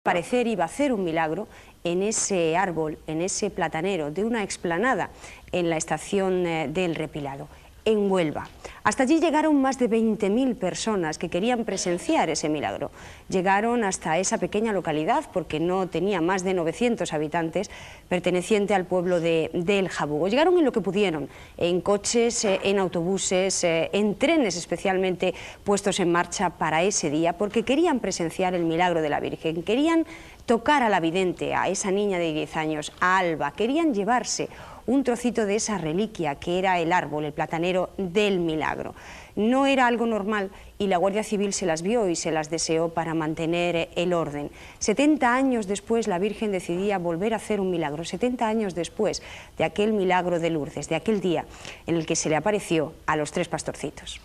Parecer iba a hacer un milagro en ese árbol, en ese platanero de una explanada en la estación del Repilado, en Huelva. Hasta allí llegaron más de 20.000 personas que querían presenciar ese milagro. Llegaron hasta esa pequeña localidad, porque no tenía más de 900 habitantes, perteneciente al pueblo de El Jabugo. Llegaron en lo que pudieron, en coches, en autobuses, en trenes especialmente puestos en marcha para ese día, porque querían presenciar el milagro de la Virgen, querían tocar a la vidente, a esa niña de 10 años, a Alba, querían llevarse un trocito de esa reliquia que era el árbol, el platanero del milagro. No era algo normal y la Guardia Civil se las vio y se las deseó para mantener el orden. 70 años después la Virgen decidía volver a hacer un milagro, 70 años después de aquel milagro de Lourdes, de aquel día en el que se le apareció a los 3 pastorcitos.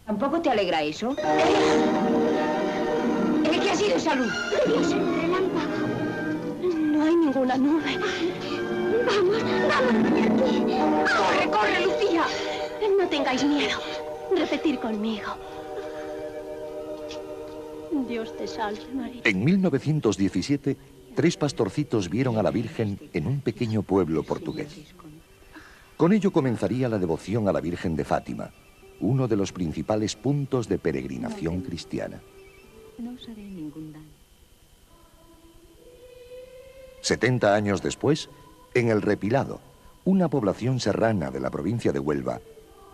¿Tampoco te alegra eso? ¿Qué ha sido esa luz? Dios, un relámpago. No hay ninguna nube. Vamos, vamos de aquí. ¡Corre, corre, Lucía! No tengáis miedo. Repetir conmigo. Dios te salve, María. En 1917, 3 pastorcitos vieron a la Virgen en un pequeño pueblo portugués. Con ello comenzaría la devoción a la Virgen de Fátima, uno de los principales puntos de peregrinación cristiana. No os haré ningún daño. 70 años después, en El Repilado, una población serrana de la provincia de Huelva,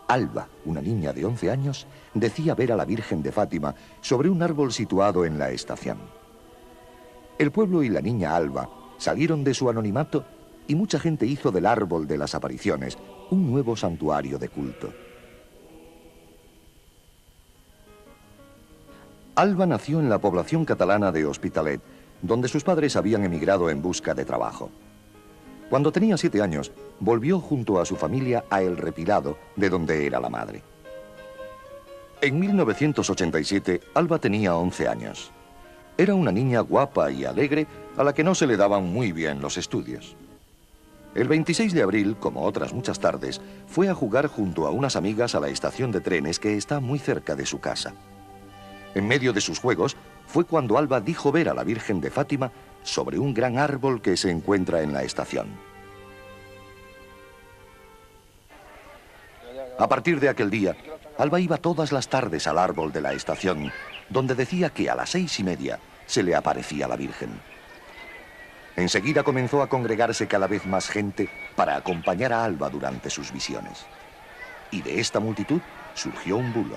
Alba, una niña de 11 años, decía ver a la Virgen de Fátima sobre un árbol situado en la estación. El pueblo y la niña Alba salieron de su anonimato y mucha gente hizo del árbol de las apariciones un nuevo santuario de culto. Alba nació en la población catalana de Hospitalet, donde sus padres habían emigrado en busca de trabajo. Cuando tenía 7 años, volvió junto a su familia a El Repilado, de donde era la madre. En 1987, Alba tenía 11 años. Era una niña guapa y alegre a la que no se le daban muy bien los estudios. El 26 de abril, como otras muchas tardes, fue a jugar junto a unas amigas a la estación de trenes que está muy cerca de su casa. En medio de sus juegos fue cuando Alba dijo ver a la Virgen de Fátima sobre un gran árbol que se encuentra en la estación. A partir de aquel día, Alba iba todas las tardes al árbol de la estación, donde decía que a las 6:30 se le aparecía la Virgen. Enseguida comenzó a congregarse cada vez más gente para acompañar a Alba durante sus visiones. Y de esta multitud surgió un bulo.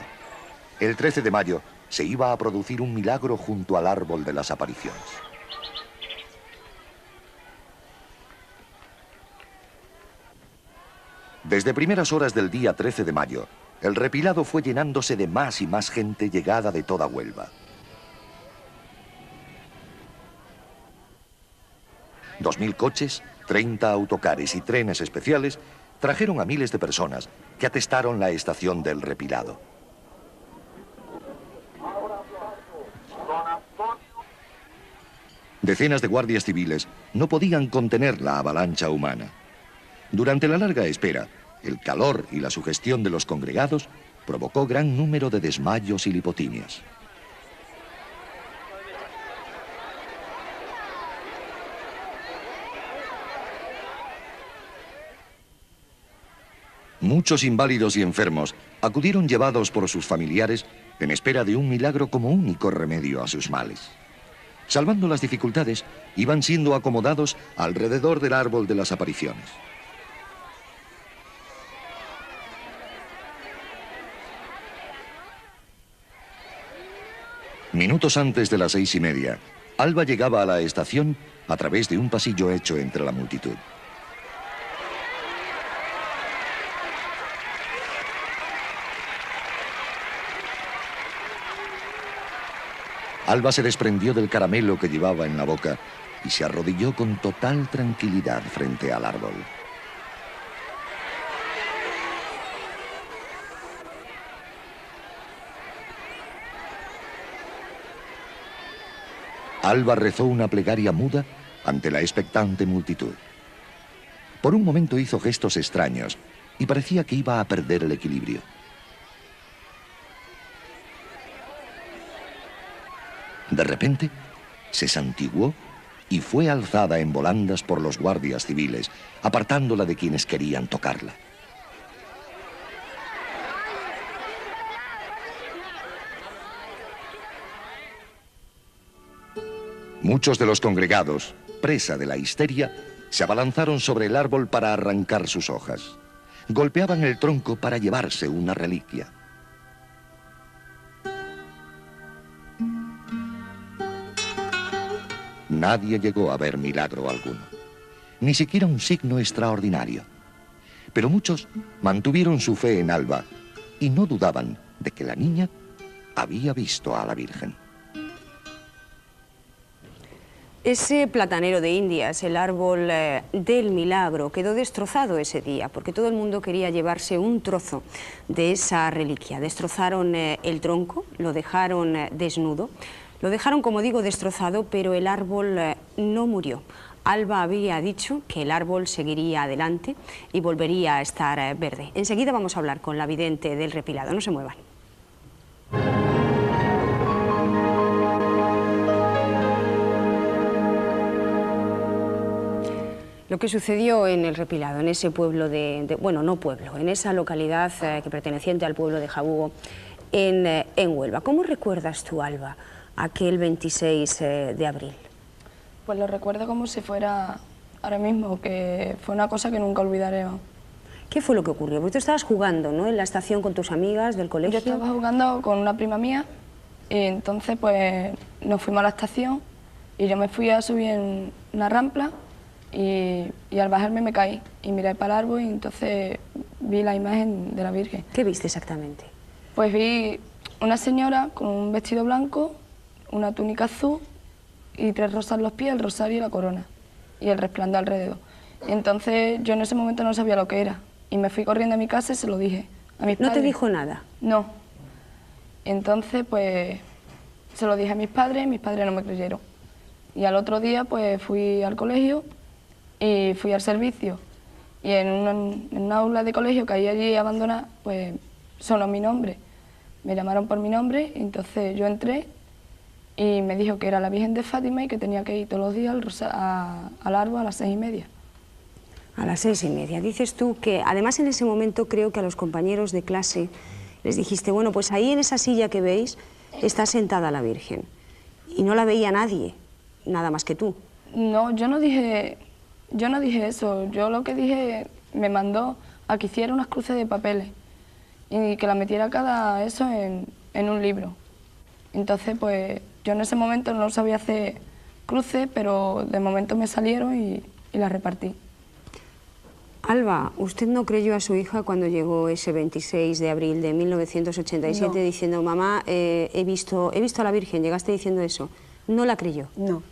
El 13 de mayo se iba a producir un milagro junto al árbol de las apariciones. Desde primeras horas del día 13 de mayo, El Repilado fue llenándose de más y más gente llegada de toda Huelva. 2000 coches, 30 autocares y trenes especiales trajeron a miles de personas que atestaron la estación del Repilado. Decenas de guardias civiles no podían contener la avalancha humana. Durante la larga espera, el calor y la sugestión de los congregados provocó gran número de desmayos y lipotimias. Muchos inválidos y enfermos acudieron llevados por sus familiares en espera de un milagro como único remedio a sus males. Salvando las dificultades, iban siendo acomodados alrededor del árbol de las apariciones. Minutos antes de las 6:30, Alba llegaba a la estación a través de un pasillo hecho entre la multitud. Alba se desprendió del caramelo que llevaba en la boca y se arrodilló con total tranquilidad frente al árbol. Alba rezó una plegaria muda ante la expectante multitud. Por un momento hizo gestos extraños y parecía que iba a perder el equilibrio. De repente, se santiguó y fue alzada en volandas por los guardias civiles, apartándola de quienes querían tocarla. Muchos de los congregados, presa de la histeria, se abalanzaron sobre el árbol para arrancar sus hojas. Golpeaban el tronco para llevarse una reliquia. Nadie llegó a ver milagro alguno, ni siquiera un signo extraordinario. Pero muchos mantuvieron su fe en Alba y no dudaban de que la niña había visto a la Virgen. Ese platanero de Indias, el árbol del milagro, quedó destrozado ese día porque todo el mundo quería llevarse un trozo de esa reliquia. Destrozaron el tronco, lo dejaron desnudo, lo dejaron, como digo, destrozado, pero el árbol no murió. Alba había dicho que el árbol seguiría adelante y volvería a estar verde. Enseguida vamos a hablar con la vidente del Repilado. No se muevan. Lo que sucedió en el Repilado, en ese pueblo bueno, no pueblo, en esa localidad que perteneciente al pueblo de Jabugo, en Huelva. ¿Cómo recuerdas tú, Alba, aquel 26 de abril? Pues lo recuerdo como si fuera ahora mismo, que fue una cosa que nunca olvidaremos. ¿Qué fue lo que ocurrió? Porque tú estabas jugando, ¿no?, en la estación con tus amigas del colegio. Yo estaba jugando con una prima mía y entonces pues nos fuimos a la estación y yo me fui a subir en una rampla y al bajarme me caí y miré para el árbol y entonces vi la imagen de la Virgen. ¿Qué viste exactamente? Pues vi una señora con un vestido blanco, una túnica azul y 3 rosas en los pies, el rosario y la corona y el resplandor alrededor. Y entonces yo en ese momento no sabía lo que era y me fui corriendo a mi casa y se lo dije a mis padres. ¿No te dijo nada? No. Entonces pues se lo dije a mis padres no me creyeron. Y al otro día pues fui al colegio y fui al servicio. Y en una aula de colegio que hay allí abandonada, pues sonó mi nombre. Me llamaron por mi nombre y entonces yo entré y me dijo que era la Virgen de Fátima y que tenía que ir todos los días al árbol a las 6:30. A las 6:30. Dices tú que, además en ese momento creo que a los compañeros de clase les dijiste, bueno, pues ahí en esa silla que veis está sentada la Virgen. Y no la veía nadie, nada más que tú. No, yo no dije eso. Yo lo que dije, me mandó a que hiciera unas cruces de papeles y que la metiera cada eso en un libro. Entonces, pues yo en ese momento no sabía hacer cruces, pero de momento me salieron y las repartí. Alba, ¿usted no creyó a su hija cuando llegó ese 26 de abril de 1987 No. diciendo, mamá, he visto a la Virgen? ¿Llegaste diciendo eso? ¿No la creyó? No,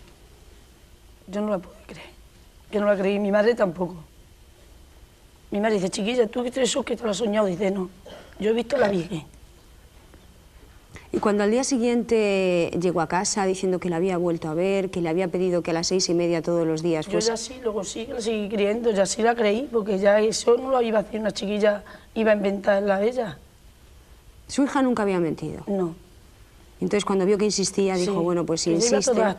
yo no la pude creer. Yo no la creí, mi madre tampoco. Mi madre dice, chiquilla, ¿tú crees eso que te lo has soñado? Dice, no, yo he visto a la Virgen. Y cuando al día siguiente llegó a casa diciendo que la había vuelto a ver, que le había pedido que a las 6:30 todos los días Yo ya sí, luego sí, la seguí creyendo, ya sí la creí, porque ya eso no lo iba a hacer una chiquilla, iba a inventarla ella. Su hija nunca había mentido. No. Entonces cuando vio que insistía dijo, Sí, bueno, pues si ella iba insiste... todas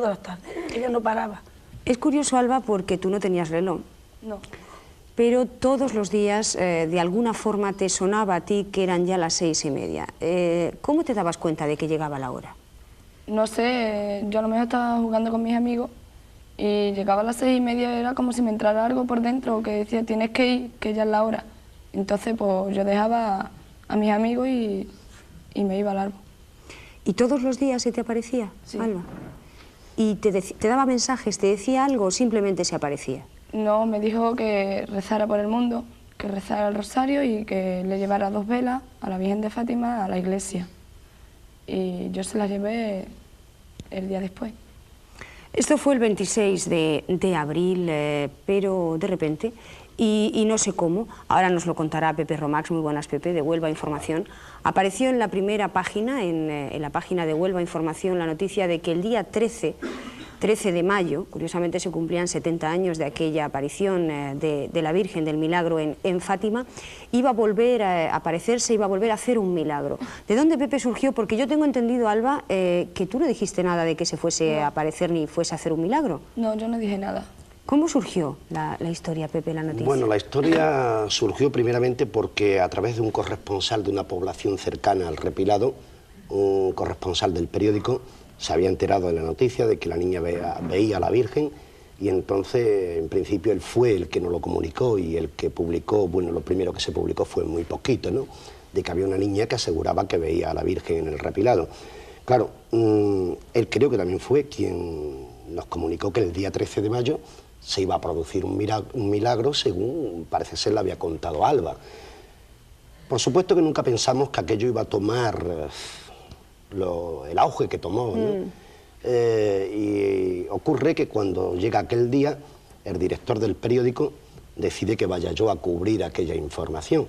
las tardes, ella no paraba. Es curioso, Alba, porque tú no tenías reloj, No. pero todos los días de alguna forma te sonaba a ti que eran ya las 6:30. ¿Cómo te dabas cuenta de que llegaba la hora? No sé, yo a lo mejor estaba jugando con mis amigos y llegaba a las 6:30, era como si me entrara algo por dentro que decía, tienes que ir, que ya es la hora. Entonces pues yo dejaba a mis amigos y me iba al árbol. ¿Y todos los días se te aparecía, Sí. Alba? ¿Y te daba mensajes, te decía algo o simplemente se aparecía? No, me dijo que rezara por el mundo, que rezara el rosario y que le llevara 2 velas a la Virgen de Fátima a la iglesia. Y yo se las llevé el día después. Esto fue el 26 de abril, pero de repente, y no sé cómo, ahora nos lo contará Pepe Romax, muy buenas Pepe, de Huelva Información, apareció en la primera página, en la página de Huelva Información, la noticia de que el día 13 13 de mayo, curiosamente se cumplían 70 años de aquella aparición de la Virgen del Milagro en Fátima, iba a volver a aparecerse, iba a volver a hacer un milagro. ¿De dónde, Pepe, surgió? Porque yo tengo entendido, Alba, que tú no dijiste nada de que se fuese a aparecer ni fuese a hacer un milagro. No, yo no dije nada. ¿Cómo surgió la historia, Pepe, la noticia? Bueno, la historia surgió primeramente porque a través de un corresponsal de una población cercana al Repilado, un corresponsal del periódico, se había enterado de la noticia de que la niña veía a la Virgen, y entonces, en principio, él fue el que nos lo comunicó y el que publicó, bueno, lo primero que se publicó fue muy poquito, ¿no?, de que había una niña que aseguraba que veía a la Virgen en el Repilado. Claro, él creo que también fue quien nos comunicó que el día 13 de mayo se iba a producir un milagro, según parece ser le había contado Alba. Por supuesto que nunca pensamos que aquello iba a tomar el auge que tomó, ¿no? Y ocurre que cuando llega aquel día, el director del periódico decide que vaya yo a cubrir aquella información.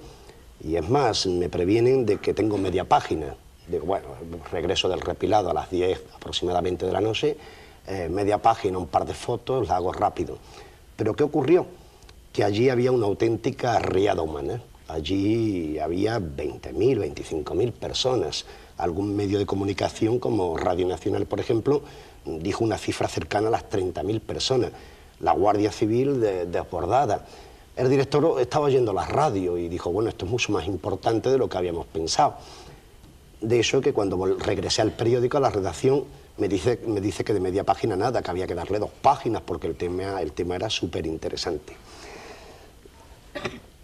Y es más, me previenen de que tengo media página. Digo, bueno, regreso del Repilado a las 10 aproximadamente de la noche, media página, un par de fotos, la hago rápido. Pero ¿qué ocurrió? Que allí había una auténtica riada humana. Allí había 20.000, 25.000 personas. Algún medio de comunicación como Radio Nacional, por ejemplo, dijo una cifra cercana a las 30.000 personas. La Guardia Civil desbordada. El director estaba oyendo la radio y dijo, bueno, esto es mucho más importante de lo que habíamos pensado. De hecho, que cuando regresé al periódico, a la redacción, me dice que de media página nada, que había que darle 2 páginas porque el tema era súper interesante.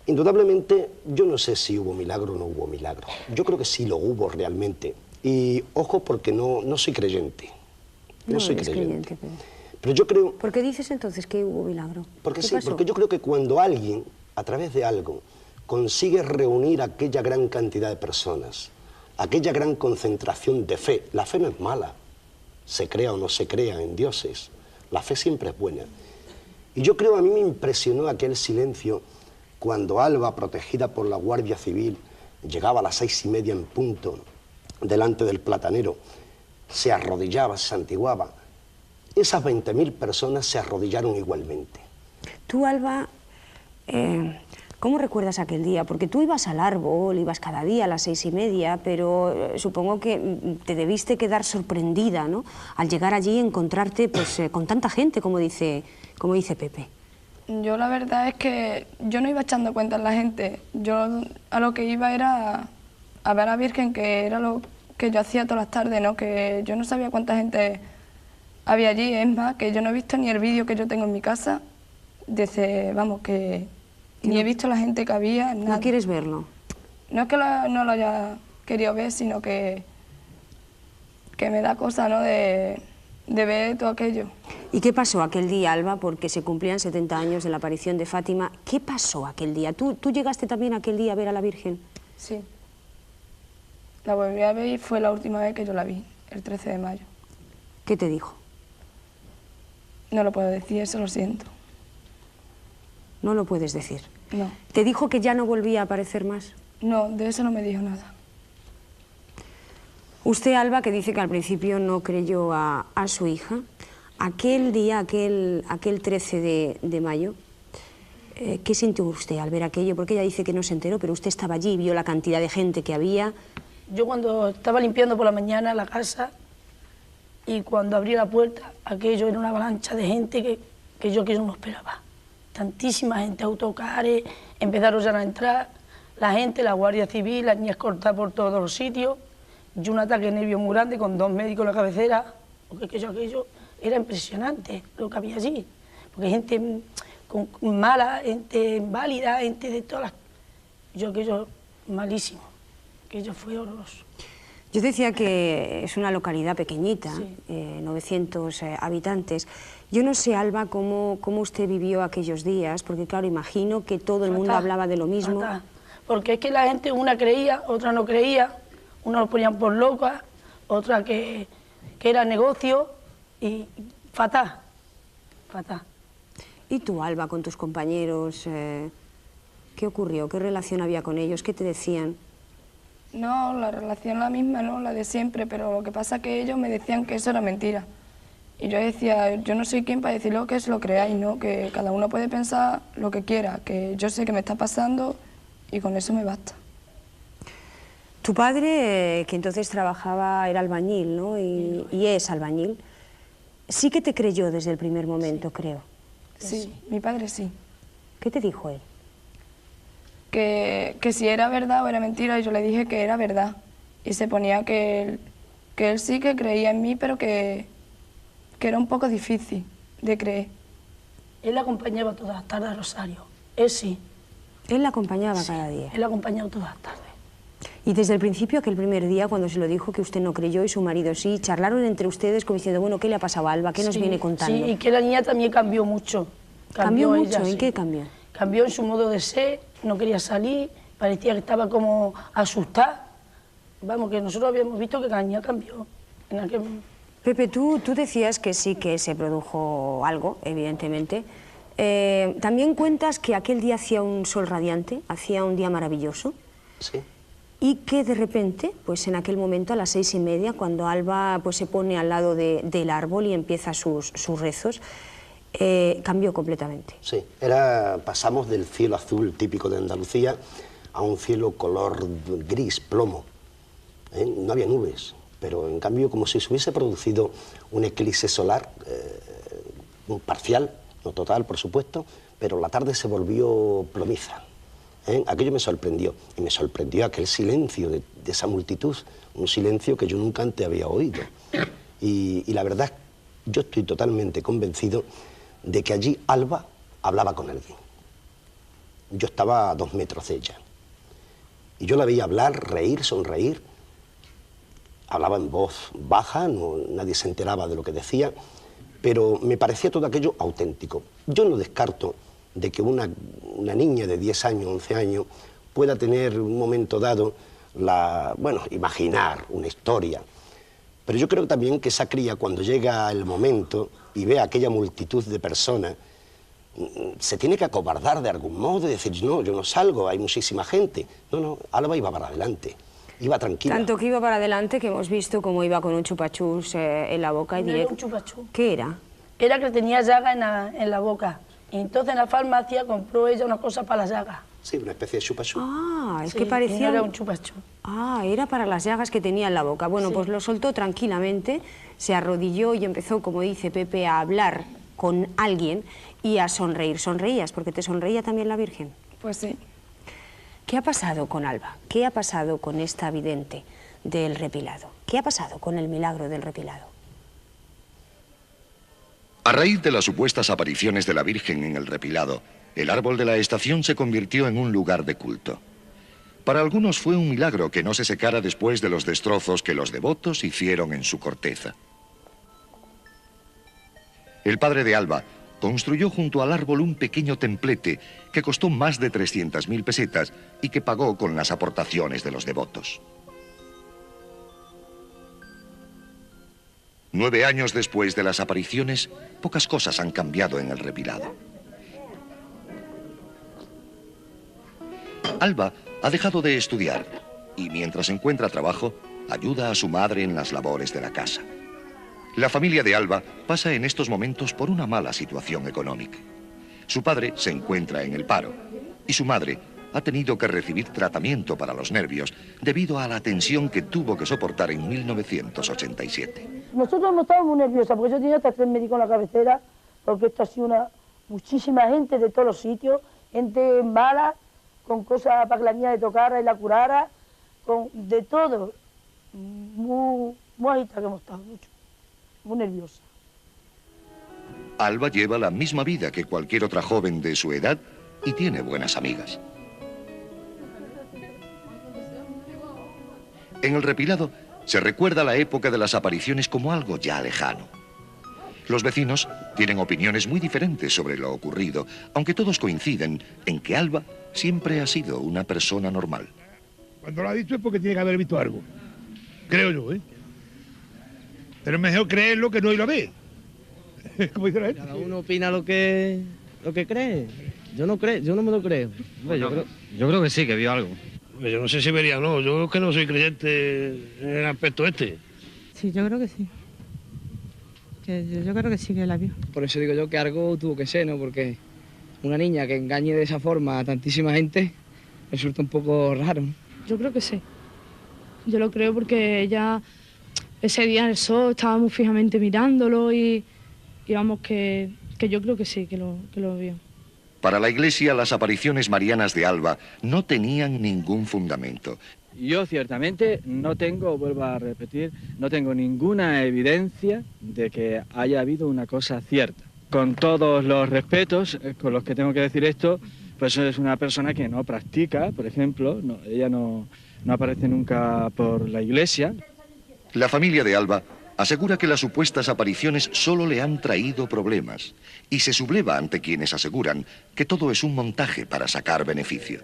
Indudablemente, yo no sé si hubo milagro o no hubo milagro. Yo creo que sí lo hubo realmente. Y ojo, porque no soy creyente. No soy creyente. Pero yo creo... ¿Por qué dices entonces que hubo milagro? Porque sí, porque yo creo que cuando alguien, a través de algo, consigue reunir aquella gran cantidad de personas, aquella gran concentración de fe, la fe no es mala, se crea o no se crea en dioses, la fe siempre es buena. Y yo creo, a mí me impresionó aquel silencio cuando Alba, protegida por la Guardia Civil, llegaba a las 6:30 en punto, delante del platanero, se arrodillaba, se santiguaba. Esas 20.000 personas se arrodillaron igualmente. Tú, Alba, ¿cómo recuerdas aquel día? Porque tú ibas al árbol, ibas cada día a las 6:30, pero supongo que te debiste quedar sorprendida, ¿no?, al llegar allí y encontrarte pues, con tanta gente, como dice Pepe. Yo la verdad es que yo no iba echando cuentas a la gente. Yo a lo que iba era a ver a la Virgen, que era lo que yo hacía todas las tardes, ¿no?, que yo no sabía cuánta gente había allí. Es más, que yo no he visto ni el vídeo que yo tengo en mi casa, desde, vamos, que ni he visto la gente que había, nada. ¿No quieres verlo? No es que no lo haya querido ver, sino que me da cosa, ¿no?, de ver todo aquello. ¿Y qué pasó aquel día, Alba? Porque se cumplían 70 años de la aparición de Fátima. ¿Qué pasó aquel día? ¿Tú llegaste también aquel día a ver a la Virgen? Sí. La volví a ver y fue la última vez que yo la vi, el 13 de mayo. ¿Qué te dijo? No lo puedo decir, eso lo siento. No lo puedes decir. No. ¿Te dijo que ya no volvía a aparecer más? No, de eso no me dijo nada. Usted, Alba, que dice que al principio no creyó a su hija, aquel día, aquel 13 de mayo, ¿qué sintió usted al ver aquello? Porque ella dice que no se enteró, pero usted estaba allí, vio la cantidad de gente que había. Yo cuando estaba limpiando por la mañana la casa y cuando abrí la puerta, aquello era una avalancha de gente que yo no esperaba. Tantísima gente, autocares, empezaron ya a entrar, la gente, la Guardia Civil, las niñas cortadas por todos los sitios, y un ataque de nervios muy grande con 2 médicos en la cabecera, porque aquello era impresionante lo que había allí, porque gente mala, gente inválida, gente de todas las... aquello malísimo, aquello fue horroroso. Yo decía que es una localidad pequeñita, sí. 900 habitantes. Yo no sé, Alba, cómo usted vivió aquellos días, porque claro, imagino que todo el mundo hablaba de lo mismo. Fatal. Porque es que la gente, una creía, otra no creía, unos lo ponían por locas, otra que era negocio, y fatal, fatal. ¿Y tú, Alba, con tus compañeros, qué ocurrió? ¿Qué relación había con ellos? ¿Qué te decían? No, la relación la misma, ¿no?, la de siempre, pero lo que pasa es que ellos me decían que eso era mentira, Y yo decía, yo no soy quien para decirlo que se lo creáis, ¿no? Que cada uno puede pensar lo que quiera, que yo sé que me está pasando y con eso me basta. Tu padre, que entonces trabajaba, era albañil, ¿no? Y es albañil, sí que te creyó desde el primer momento, creo. Sí, mi padre sí. ¿Qué te dijo él? Que si era verdad o era mentira, y yo le dije que era verdad. Y se ponía que él sí que creía en mí, pero que era un poco difícil de creer. Él la acompañaba todas las tardes a Rosario, él sí. Él la acompañaba cada día. Él la acompañaba todas las tardes. Y desde el principio, aquel primer día, cuando se lo dijo que usted no creyó y su marido sí, charlaron entre ustedes como diciendo, bueno, ¿qué le ha pasado a Alba? ¿Qué nos viene contando? Sí, y que la niña también cambió mucho. ¿Cambió mucho? Ella, ¿En sí. qué cambió? Cambió en su modo de ser, no quería salir, parecía que estaba como asustada. Vamos, que nosotros habíamos visto que la niña cambió en aquel momento. Pepe, tú decías que sí que se produjo algo, evidentemente. También cuentas que aquel día hacía un sol radiante, hacía un día maravilloso. Sí. Y que de repente, pues en aquel momento, a las 6:30, cuando Alba pues, se pone al lado del árbol y empieza sus rezos, cambió completamente. Sí, pasamos del cielo azul típico de Andalucía a un cielo color gris, plomo. No había nubes, pero en cambio como si se hubiese producido un eclipse solar, un parcial, no total por supuesto, pero la tarde se volvió plomiza. Aquello me sorprendió, y me sorprendió aquel silencio de esa multitud, un silencio que yo nunca antes había oído. Y la verdad, yo estoy totalmente convencido de que allí Alba hablaba con alguien. Yo estaba a 2 metros de ella. Y yo la veía hablar, reír, sonreír. Hablaba en voz baja, nadie se enteraba de lo que decía, pero me parecía todo aquello auténtico. Yo no descarto de que una niña de 10 años, 11 años, pueda tener un momento dado, imaginar una historia. Pero yo creo también que esa cría, cuando llega el momento y ve a aquella multitud de personas, se tiene que acobardar de algún modo y decir, no, yo no salgo, hay muchísima gente. No, Alba iba para adelante, iba tranquila. Tanto que iba para adelante que hemos visto cómo iba con un chupachus en la boca y No era un chupachú. ¿Qué era? Era que tenía llaga en la boca. Y entonces en la farmacia compró ella una cosa para las llagas. Sí, una especie de chupachú. Ah, es Sí, que parecía... y no era un chupachú. Ah, era para las llagas que tenía en la boca. Bueno, Sí. pues lo soltó tranquilamente, se arrodilló y empezó, como dice Pepe, a hablar con alguien y a sonreír. ¿Sonreías? Porque te sonreía también la Virgen. Pues sí. ¿Qué ha pasado con Alba? ¿Qué ha pasado con esta vidente del repilado? ¿Qué ha pasado con el milagro del repilado? A raíz de las supuestas apariciones de la Virgen en el repilado, el árbol de la estación se convirtió en un lugar de culto. Para algunos fue un milagro que no se secara después de los destrozos que los devotos hicieron en su corteza. El padre de Alba construyó junto al árbol un pequeño templete que costó más de 300.000 pesetas y que pagó con las aportaciones de los devotos. 9 años después de las apariciones, pocas cosas han cambiado en el repilado. Alba ha dejado de estudiar y mientras encuentra trabajo, ayuda a su madre en las labores de la casa. La familia de Alba pasa en estos momentos por una mala situación económica. Su padre se encuentra en el paro y su madre ha tenido que recibir tratamiento para los nervios debido a la tensión que tuvo que soportar en 1987. Nosotros hemos estado muy nerviosas, porque yo tenía hasta 3 médicos en la cabecera, porque esto ha sido muchísima gente de todos los sitios, gente mala, con cosas para que la niña le tocara y la curara, de todo. Muy agitada que hemos estado, mucho, muy nerviosa. Alba lleva la misma vida que cualquier otra joven de su edad y tiene buenas amigas. En el repilado se recuerda la época de las apariciones como algo ya lejano. Los vecinos tienen opiniones muy diferentes sobre lo ocurrido, aunque todos coinciden en que Alba siempre ha sido una persona normal. Cuando lo ha dicho es porque tiene que haber visto algo, creo yo, ¿eh? Pero es mejor creerlo que no irlo a ver. Como dice la gente. Cada uno opina lo que cree. Yo no me lo creo. Yo creo que sí, que vio algo. Yo no sé si vería o no, yo es que no soy creyente en el aspecto este. Sí, yo creo que sí. que yo creo que sí que la vio. Por eso digo yo que algo tuvo que ser, ¿no? Porque una niña que engañe de esa forma a tantísima gente resulta un poco raro, ¿no? Yo creo que sí. Yo lo creo porque ella ese día en el sol estaba muy fijamente mirándolo y vamos, que yo creo que sí, que lo vio. Para la Iglesia, las apariciones marianas de Alba no tenían ningún fundamento. Yo ciertamente no tengo, vuelvo a repetir, no tengo ninguna evidencia de que haya habido una cosa cierta. Con todos los respetos con los que tengo que decir esto, pues es una persona que no practica, por ejemplo, ella no aparece nunca por la iglesia. La familia de Alba asegura que las supuestas apariciones solo le han traído problemas y se subleva ante quienes aseguran que todo es un montaje para sacar beneficio.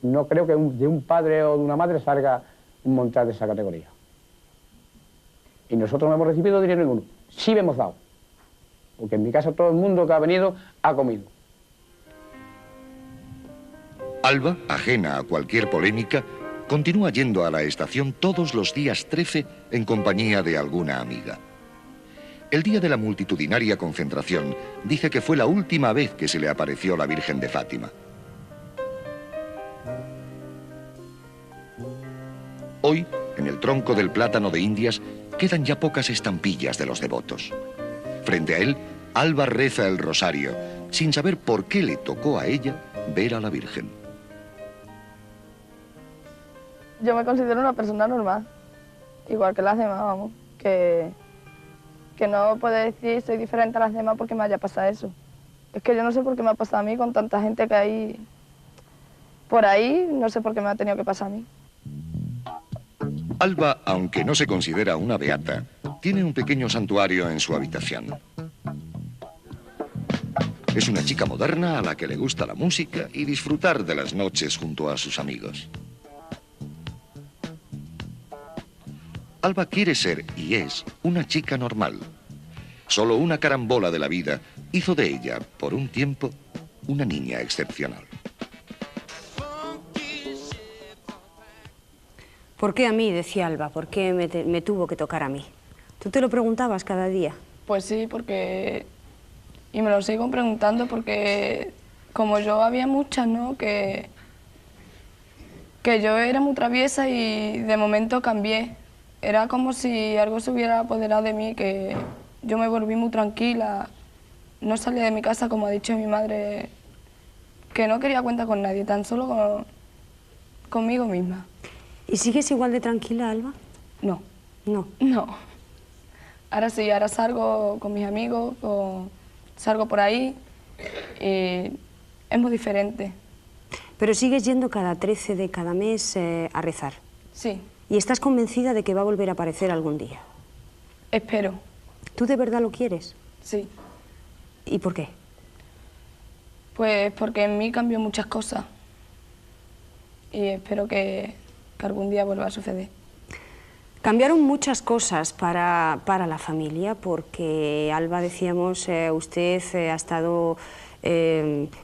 No creo que de un padre o de una madre salga un montaje de esa categoría. Y nosotros no hemos recibido dinero ninguno. Sí hemos dado. Porque en mi casa todo el mundo que ha venido ha comido. Alba, ajena a cualquier polémica, continúa yendo a la estación todos los días 13 en compañía de alguna amiga. El día de la multitudinaria concentración dice que fue la última vez que se le apareció la Virgen de Fátima. Hoy, en el tronco del plátano de Indias, quedan ya pocas estampillas de los devotos. Frente a él, Alba reza el rosario, sin saber por qué le tocó a ella ver a la Virgen. Yo me considero una persona normal, igual que las demás, vamos, que no puedo decir soy diferente a las demás porque me haya pasado eso. Es que yo no sé por qué me ha pasado a mí con tanta gente que hay por ahí, no sé por qué me ha tenido que pasar a mí. Alba, aunque no se considera una beata, tiene un pequeño santuario en su habitación. Es una chica moderna a la que le gusta la música y disfrutar de las noches junto a sus amigos. Alba quiere ser, y es, una chica normal. Solo una carambola de la vida hizo de ella, por un tiempo, una niña excepcional. ¿Por qué a mí?, decía Alba. ¿Por qué me tuvo que tocar a mí? ¿Tú te lo preguntabas cada día? Pues sí, porque... Y me lo sigo preguntando porque como yo había muchas, ¿no?, que yo era muy traviesa y de momento cambié. Era como si algo se hubiera apoderado de mí, que yo me volví muy tranquila. No salía de mi casa, como ha dicho mi madre, que no quería cuenta con nadie, tan solo conmigo misma. ¿Y sigues igual de tranquila, Alba? No. No. No. Ahora sí, ahora salgo con mis amigos, salgo por ahí y es muy diferente. Pero sigues yendo cada 13 de cada mes a rezar. Sí. ¿Y estás convencida de que va a volver a aparecer algún día? Espero. ¿Tú de verdad lo quieres? Sí. ¿Y por qué? Pues porque en mí cambió muchas cosas y espero que algún día vuelva a suceder. Cambiaron muchas cosas para la familia porque, Alba, decíamos, usted ha estado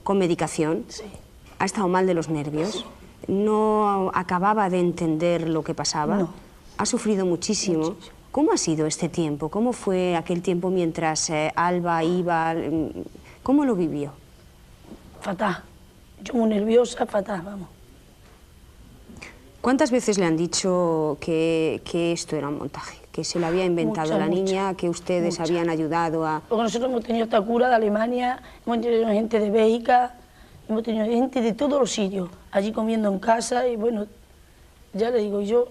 con medicación, sí. Ha estado mal de los nervios, sí. No acababa de entender lo que pasaba, no. Ha sufrido muchísimo. ¿Cómo ha sido este tiempo? ¿Cómo fue aquel tiempo mientras Alba iba? ¿Cómo lo vivió? Fatal. Yo muy nerviosa, fatal, vamos. ¿Cuántas veces le han dicho que esto era un montaje? Que se lo había inventado la niña, que ustedes habían ayudado a... Porque nosotros hemos tenido esta cura de Alemania, hemos tenido gente de Bélgica, hemos tenido gente de todos los sitios, allí comiendo en casa y bueno, ya le digo, yo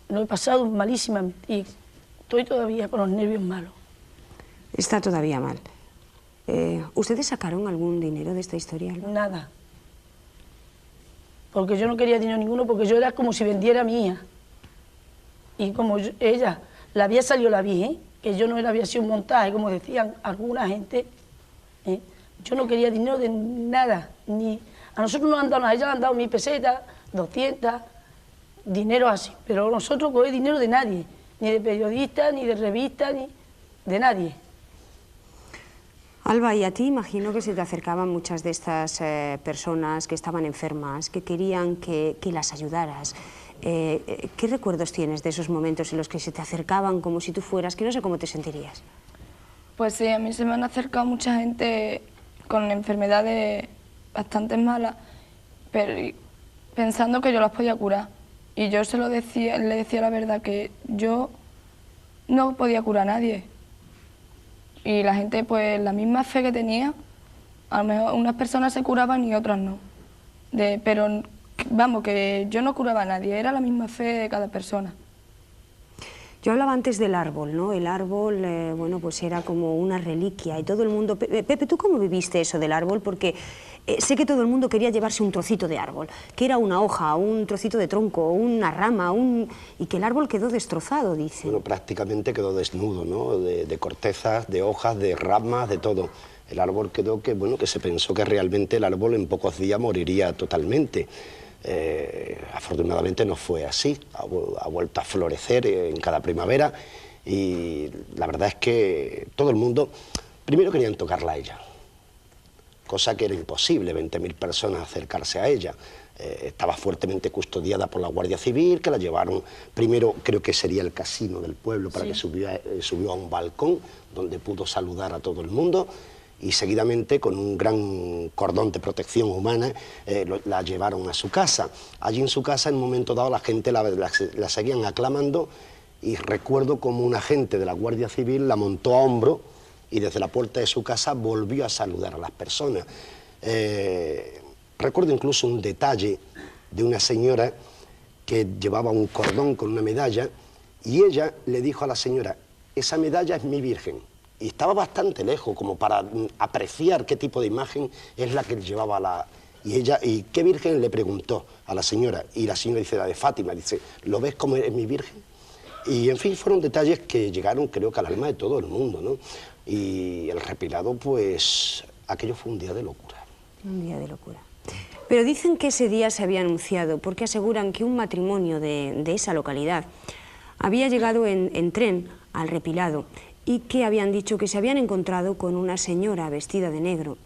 lo he pasado malísima y estoy todavía con los nervios malos. Está todavía mal. ¿Ustedes sacaron algún dinero de esta historia, Alba? Nada. Porque yo no quería dinero ninguno, porque yo era como si vendiera a mi hija. Y como ella la había salido la vi, que yo no había sido un montaje, como decían alguna gente, yo no quería dinero de nada. Ni a nosotros nos han dado, a ella le han dado 1000 pesetas, 200, dinero así. Pero nosotros no cogemos dinero de nadie, ni de periodistas, ni de revistas, ni de nadie. Alba, y a ti imagino que se te acercaban muchas de estas personas que estaban enfermas, que querían que las ayudaras. ¿Qué recuerdos tienes de esos momentos en los que se te acercaban como si tú fueras, que no sé cómo te sentirías? Pues sí, a mí se me han acercado mucha gente con enfermedades bastante malas, pero pensando que yo las podía curar. Y yo le decía la verdad, que yo no podía curar a nadie. Y la gente, pues la misma fe que tenía, a lo mejor unas personas se curaban y otras no. Pero vamos, que yo no curaba a nadie, era la misma fe de cada persona. Yo hablaba antes del árbol, ¿no? El árbol, bueno, pues era como una reliquia y todo el mundo... Pepe, ¿tú cómo viviste eso del árbol? Porque sé que todo el mundo quería llevarse un trocito de árbol, que era una hoja, un trocito de tronco, una rama, y que el árbol quedó destrozado, dicen. Bueno, prácticamente quedó desnudo, ¿no? De cortezas, de hojas, de ramas, de todo. El árbol quedó que, bueno, que se pensó que realmente el árbol en pocos días moriría totalmente. Afortunadamente no fue así, ha vuelto a florecer en cada primavera y la verdad es que todo el mundo primero querían tocarla a ella, cosa que era imposible, 20.000 personas acercarse a ella. Estaba fuertemente custodiada por la Guardia Civil, que la llevaron, primero creo que sería el casino del pueblo, para que subió a un balcón donde pudo saludar a todo el mundo, y seguidamente con un gran cordón de protección humana la llevaron a su casa. Allí en su casa en un momento dado la gente la seguían aclamando y recuerdo como un agente de la Guardia Civil la montó a hombro y desde la puerta de su casa volvió a saludar a las personas. Recuerdo incluso un detalle de una señora que llevaba un cordón con una medalla y ella le dijo a la señora: esa medalla es mi virgen. Y estaba bastante lejos como para apreciar qué tipo de imagen es la que llevaba la... Y ella, ¿y qué virgen? Le preguntó a la señora. Y la señora dice, la de Fátima. Dice, ¿lo ves como es mi virgen? Y en fin, fueron detalles que llegaron creo que al alma de todo el mundo, ¿no? Y el Repilado, pues, aquello fue un día de locura. Un día de locura. Pero dicen que ese día se había anunciado, porque aseguran que un matrimonio de esa localidad había llegado en tren al Repilado y que habían dicho que se habían encontrado con una señora vestida de negro,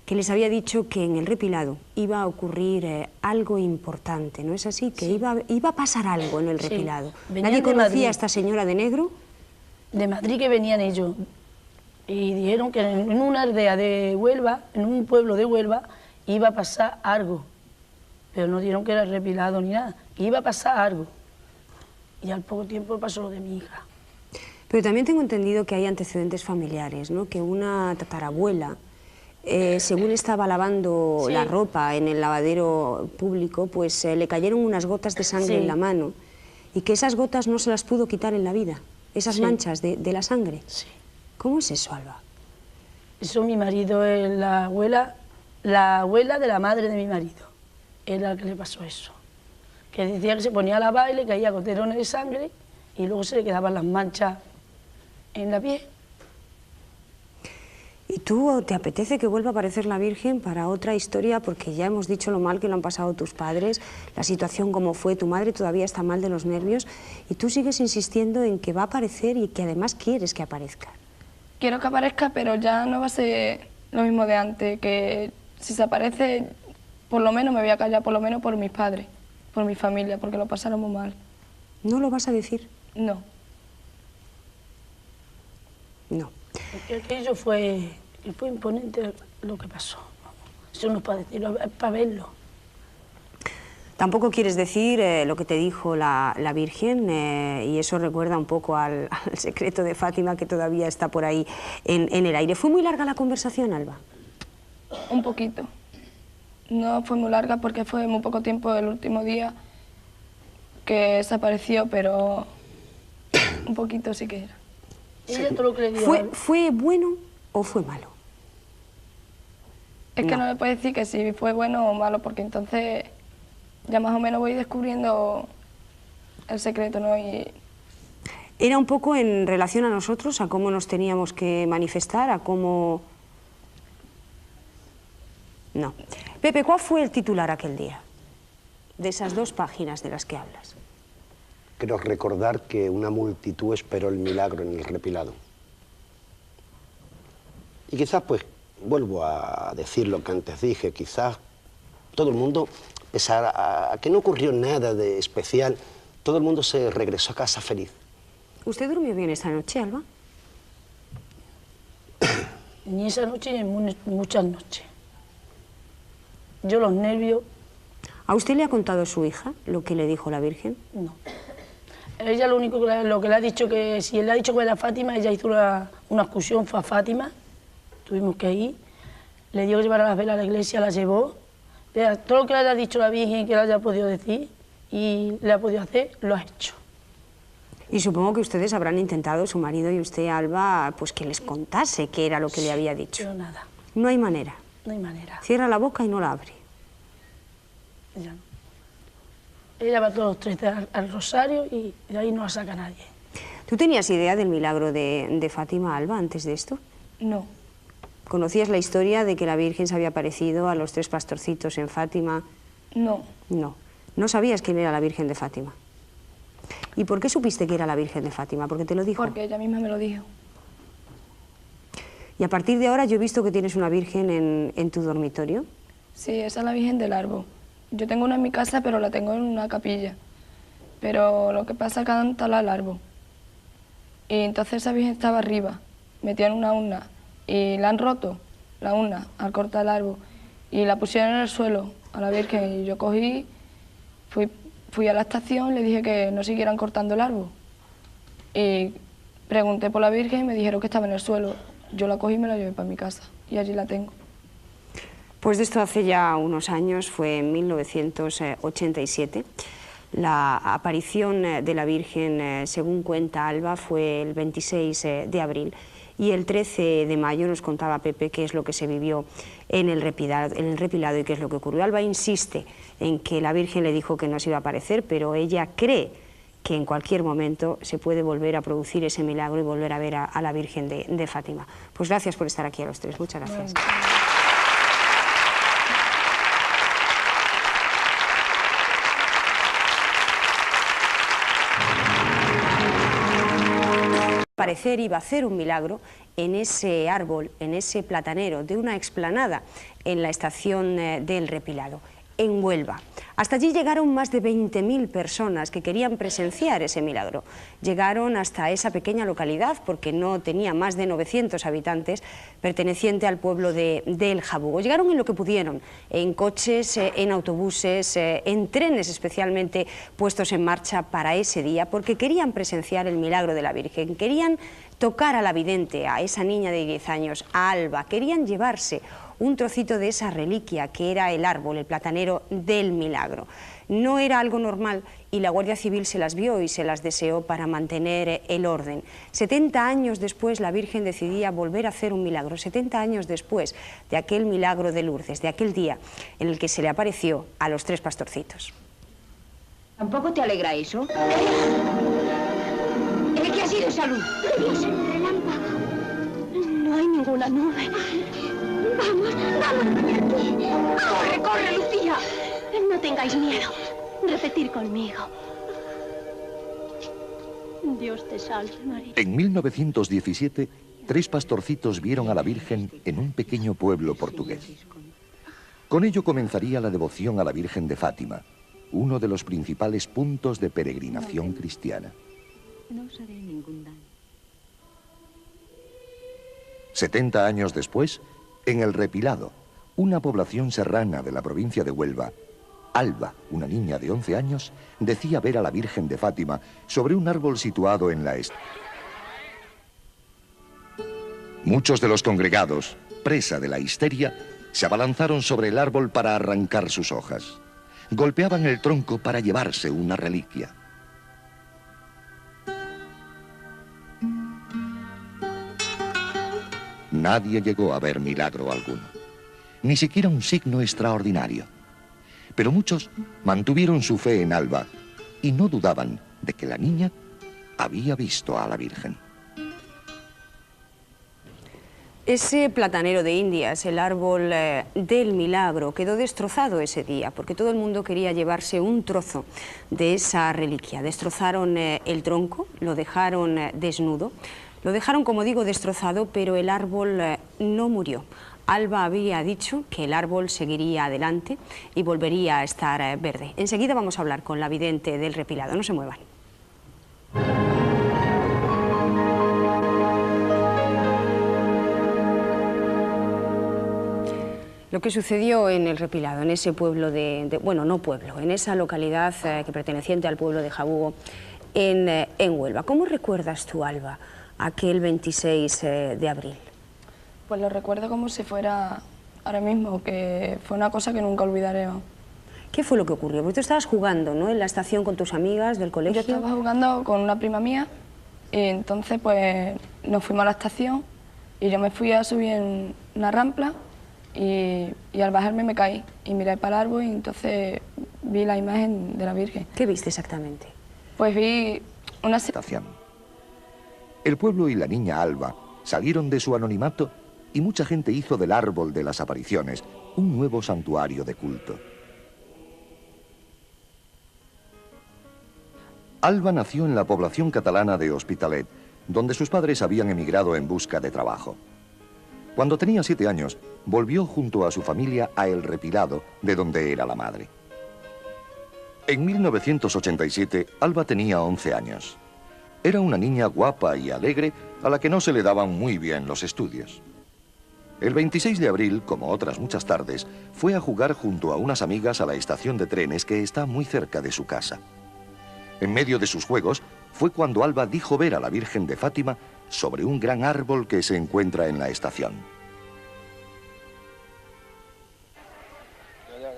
que les había dicho que en el Repilado iba a ocurrir algo importante, ¿no es así? Que iba a pasar algo en el Repilado. Sí. ¿Nadie conocía a esta señora de negro? De Madrid que venían ellos, y dijeron que en una aldea de Huelva, en un pueblo de Huelva, iba a pasar algo, pero no dijeron que era el Repilado ni nada, que iba a pasar algo. Y al poco tiempo pasó lo de mi hija. Pero también tengo entendido que hay antecedentes familiares, ¿no? Que una tatarabuela, según estaba lavando la ropa en el lavadero público, pues le cayeron unas gotas de sangre en la mano y que esas gotas no se las pudo quitar en la vida, esas manchas de la sangre. Sí. ¿Cómo es eso, Alba? Eso mi marido es la abuela de la madre de mi marido, era la que le pasó eso. Que decía que se ponía a lavar y le caía goterones de sangre y luego se le quedaban las manchas en la piel. ¿Y tú te apetece que vuelva a aparecer la Virgen para otra historia? Porque ya hemos dicho lo mal que lo han pasado tus padres, la situación como fue, tu madre todavía está mal de los nervios y tú sigues insistiendo en que va a aparecer y que además quieres que aparezca. Quiero que aparezca, pero ya no va a ser lo mismo de antes, que si se aparece, por lo menos me voy a callar, por lo menos por mis padres, por mi familia, porque lo pasaron muy mal. ¿No lo vas a decir? No. No. Porque aquello fue imponente lo que pasó. Eso no es para decirlo, es para verlo. Tampoco quieres decir lo que te dijo la Virgen y eso recuerda un poco al secreto de Fátima que todavía está por ahí en el aire. ¿Fue muy larga la conversación, Alba? Un poquito. No fue muy larga porque fue muy poco tiempo el último día que desapareció, pero un poquito sí que era. ¿Fue bueno o fue malo? Es que no le puedo decir que si fue bueno o malo, porque entonces ya más o menos voy descubriendo el secreto, ¿no? Era un poco en relación a nosotros, a cómo nos teníamos que manifestar, a cómo... No. Pepe, ¿cuál fue el titular aquel día? De esas 2 páginas de las que hablas. Creo recordar que una multitud esperó el milagro en el Repilado. Y quizás, pues, vuelvo a decir lo que antes dije, quizás todo el mundo pese a que no ocurrió nada de especial, todo el mundo se regresó a casa feliz. ¿Usted durmió bien esta noche, Alba? Ni esa noche ni muchas noches. Yo los nervios... ¿A usted le ha contado su hija lo que le dijo la Virgen? No. Ella lo único que le ha dicho que si él le ha dicho que era Fátima, ella hizo una excursión, fue a Fátima, tuvimos que ir, le dio que llevar a las velas a la iglesia, la llevó. Todo lo que le haya dicho la Virgen, que le haya podido decir y le ha podido hacer, lo ha hecho. Y supongo que ustedes habrán intentado, su marido y usted, Alba, pues que les contase qué era lo que le había dicho. Pero nada. No hay manera. No hay manera. Cierra la boca y no la abre. Ella no. Ella va todos los 3 al rosario y de ahí no la saca nadie. ¿Tú tenías idea del milagro de Fátima, Alba, antes de esto? No. ¿Conocías la historia de que la Virgen se había aparecido a los 3 pastorcitos en Fátima? No. No. ¿No sabías quién era la Virgen de Fátima? ¿Y por qué supiste que era la Virgen de Fátima? ¿Porque te lo dijo? Porque ella misma me lo dijo. Y a partir de ahora yo he visto que tienes una Virgen en tu dormitorio. Sí, esa es la Virgen del Árbol. Yo tengo una en mi casa, pero la tengo en una capilla. Pero lo que pasa es que han talado el árbol. Y entonces esa Virgen estaba arriba, metida en una urna. Y la han roto, la urna, al cortar el árbol. Y la pusieron en el suelo a la Virgen. Y yo cogí, fui a la estación, le dije que no siguieran cortando el árbol. Y pregunté por la Virgen y me dijeron que estaba en el suelo. Yo la cogí y me la llevé para mi casa. Y allí la tengo. Pues de esto hace ya unos años, fue en 1987. La aparición de la Virgen, según cuenta Alba, fue el 26 de abril. Y el 13 de mayo nos contaba Pepe qué es lo que se vivió en el repilado y qué es lo que ocurrió. Alba insiste en que la Virgen le dijo que no se iba a aparecer, pero ella cree que en cualquier momento se puede volver a producir ese milagro y volver a ver a la Virgen de Fátima. Pues gracias por estar aquí a los 3. Muchas gracias. Parecer iba a hacer un milagro en ese árbol, en ese platanero de una explanada en la estación del Repilado, en Huelva. Hasta allí llegaron más de 20.000 personas que querían presenciar ese milagro. Llegaron hasta esa pequeña localidad, porque no tenía más de 900 habitantes, perteneciente al pueblo de El Jabugo. Llegaron en lo que pudieron, en coches, en autobuses, en trenes especialmente puestos en marcha para ese día, porque querían presenciar el milagro de la Virgen, querían tocar a la vidente, a esa niña de 10 años, a Alba, querían llevarse un trocito de esa reliquia que era el árbol, el platanero del milagro. No era algo normal y la Guardia Civil se las vio y se las deseó para mantener el orden. 70 años después la Virgen decidía volver a hacer un milagro, 70 años después de aquel milagro de Lourdes, de aquel día en el que se le apareció a los 3 pastorcitos. ¿Tampoco te alegra eso? ¿Qué ha sido esa luz? Es el relámpago. No hay ninguna nube. Vamos, vamos de aquí. ¡Corre, corre, Lucía! No tengáis miedo. Repetir conmigo. Dios te salve, María. En 1917, 3 pastorcitos vieron a la Virgen en un pequeño pueblo portugués. Con ello comenzaría la devoción a la Virgen de Fátima, uno de los principales puntos de peregrinación cristiana. No os haré ningún daño. 70 años después, en El Repilado, una población serrana de la provincia de Huelva, Alba, una niña de 11 años, decía ver a la Virgen de Fátima sobre un árbol situado en la Muchos de los congregados, presa de la histeria, se abalanzaron sobre el árbol para arrancar sus hojas. Golpeaban el tronco para llevarse una reliquia. Nadie llegó a ver milagro alguno, ni siquiera un signo extraordinario. Pero muchos mantuvieron su fe en Alba y no dudaban de que la niña había visto a la Virgen. Ese platanero de Indias, el árbol del milagro, quedó destrozado ese día porque todo el mundo quería llevarse un trozo de esa reliquia. Destrozaron el tronco, lo dejaron desnudo, lo dejaron, como digo, destrozado, pero el árbol no murió. Alba había dicho que el árbol seguiría adelante y volvería a estar verde. Enseguida vamos a hablar con la vidente del Repilado, no se muevan. Lo que sucedió en el Repilado, en ese pueblo bueno, no pueblo, en esa localidad que perteneciente al pueblo de Jabugo, en Huelva. ¿Cómo recuerdas tú, Alba, aquel 26 de abril? Pues lo recuerdo como si fuera ahora mismo, que fue una cosa que nunca olvidaré. ¿Qué fue lo que ocurrió? Porque tú estabas jugando, ¿no?, en la estación con tus amigas del colegio. Yo estaba jugando con una prima mía y entonces pues nos fuimos a la estación y yo me fui a subir en una rampla y al bajarme me caí y miré para el árbol y entonces vi la imagen de la Virgen. ¿Qué viste exactamente? Pues vi una situación. El pueblo y la niña Alba salieron de su anonimato y mucha gente hizo del árbol de las apariciones un nuevo santuario de culto. Alba nació en la población catalana de Hospitalet, donde sus padres habían emigrado en busca de trabajo. Cuando tenía 7 años, volvió junto a su familia a El Repilado, de donde era la madre. En 1987, Alba tenía 11 años. Era una niña guapa y alegre a la que no se le daban muy bien los estudios. El 26 de abril, como otras muchas tardes, fue a jugar junto a unas amigas a la estación de trenes que está muy cerca de su casa. En medio de sus juegos fue cuando Alba dijo ver a la Virgen de Fátima sobre un gran árbol que se encuentra en la estación.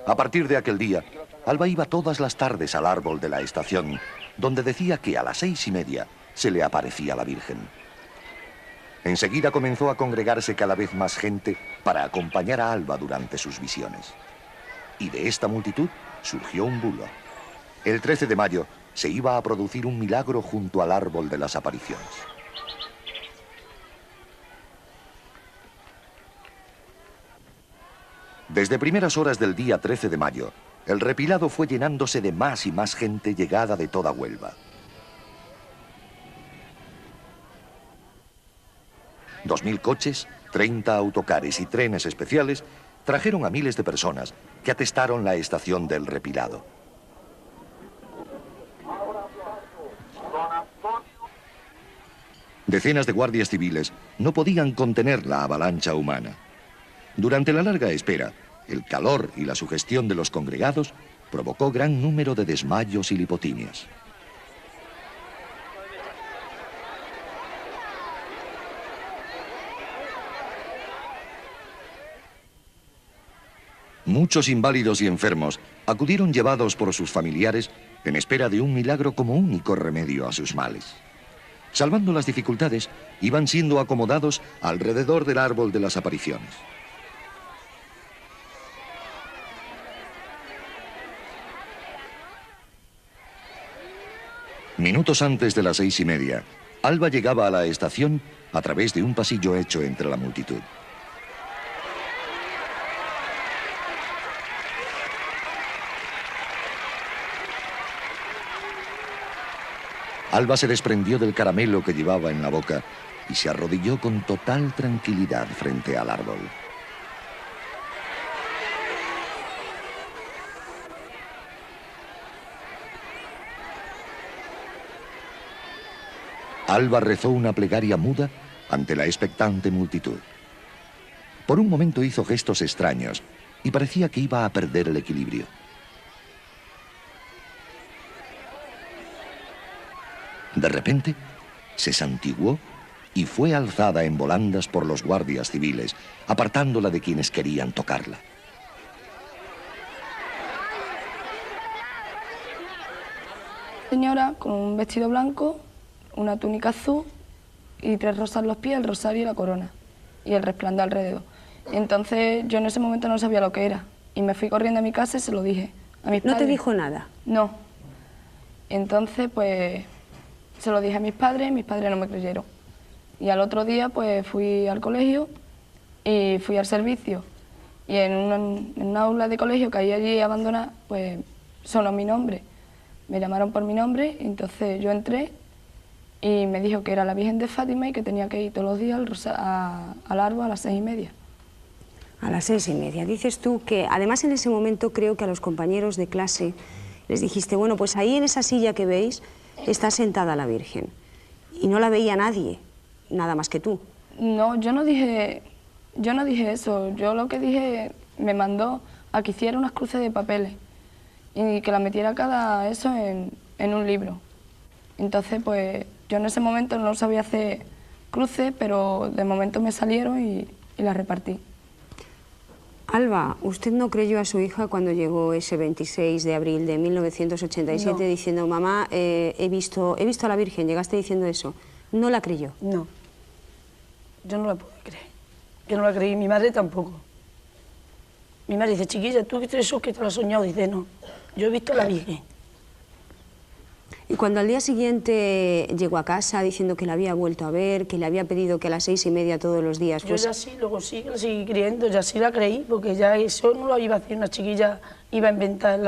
A partir de aquel día, Alba iba todas las tardes al árbol de la estación, donde decía que a las 6:30 se le aparecía la Virgen. Enseguida comenzó a congregarse cada vez más gente para acompañar a Alba durante sus visiones. Y de esta multitud surgió un bulo. El 13 de mayo se iba a producir un milagro junto al árbol de las apariciones. Desde primeras horas del día 13 de mayo, el Repilado fue llenándose de más y más gente llegada de toda Huelva. 2000 coches, 30 autocares y trenes especiales trajeron a miles de personas que atestaron la estación del Repilado. Decenas de guardias civiles no podían contener la avalancha humana. Durante la larga espera, el calor y la sugestión de los congregados provocó gran número de desmayos y lipotimias. Muchos inválidos y enfermos acudieron llevados por sus familiares en espera de un milagro como único remedio a sus males. Salvando las dificultades, iban siendo acomodados alrededor del árbol de las apariciones. Minutos antes de las 6:30, Alba llegaba a la estación a través de un pasillo hecho entre la multitud. Alba se desprendió del caramelo que llevaba en la boca y se arrodilló con total tranquilidad frente al árbol. Alba rezó una plegaria muda ante la expectante multitud. Por un momento hizo gestos extraños y parecía que iba a perder el equilibrio. De repente, se santiguó y fue alzada en volandas por los guardias civiles, apartándola de quienes querían tocarla. Señora con un vestido blanco, una túnica azul y 3 rosas en los pies, el rosario y la corona, y el resplandor alrededor. Y entonces yo en ese momento no sabía lo que era, y me fui corriendo a mi casa y se lo dije a mis padres. ¿No te dijo nada? No. Entonces, pues, se lo dije a mis padres no me creyeron. Y al otro día, pues, fui al colegio y fui al servicio. Y en una aula de colegio que hay allí abandonada, pues, sonó mi nombre. Me llamaron por mi nombre, y entonces yo entré y me dijo que era la Virgen de Fátima y que tenía que ir todos los días al árbol a las 6:30. A las 6:30. Dices tú que, además en ese momento creo que a los compañeros de clase les dijiste, bueno, pues ahí en esa silla que veis está sentada la Virgen. Y no la veía nadie, nada más que tú. No, yo no dije eso. Yo lo que dije, me mandó a que hiciera unas cruces de papeles y que la metiera cada eso en un libro. Entonces, pues, yo en ese momento no sabía hacer cruces, pero de momento me salieron y las repartí. Alba, ¿usted no creyó a su hija cuando llegó ese 26 de abril de 1987 No. diciendo, mamá, he visto a la Virgen? ¿Llegaste diciendo eso? ¿No la creyó? No, yo no la pude creer. Yo no la creí, mi madre tampoco. Mi madre dice, chiquilla, ¿tú crees eso que te lo has soñado? Dice, no, yo he visto a la Virgen. Y cuando al día siguiente llegó a casa diciendo que la había vuelto a ver, que le había pedido que a las 6:30 todos los días... Yo ya sí, luego sí, la seguí creyendo, ya sí la creí, porque ya eso no lo iba a hacer una chiquilla, iba a inventar